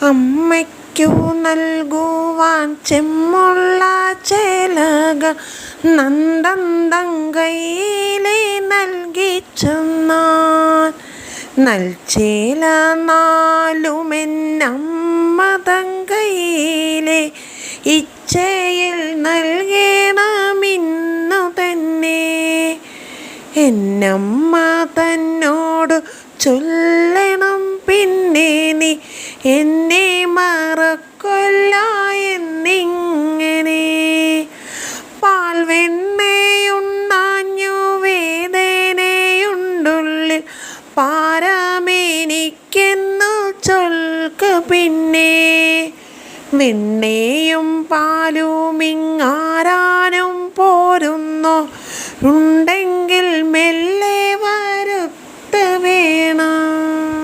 അമ്മയ്ക്കു നൽകുവാൻ ചെമ്മുള്ള ചേലകൾ നന്ദന്തങ്കയിലെ നൽകിച്ചെന്നാൻ. നൽചേല നാലുമെന്നമ്മതങ്കയിലെ ഇച്ഛയിൽ നൽകണമിന്നു തന്നെ. എന്നമ്മ തന്നോടു ചൊല്ലണം പിന്നെ നീ എന്നെ മറക്കൊല്ല എന്നിങ്ങനെ. പാൽ വെണ്ണയുണ്ണാഞ്ഞു വേദനയുണ്ടുള്ളിൽ പാരമെനിക്കെന്നു ചൊൽക്ക പിന്നെ. വെണ്ണയും പാലുമിങ്ങാരാനും പോരുന്നോ ഉണ്ടെങ്കിൽ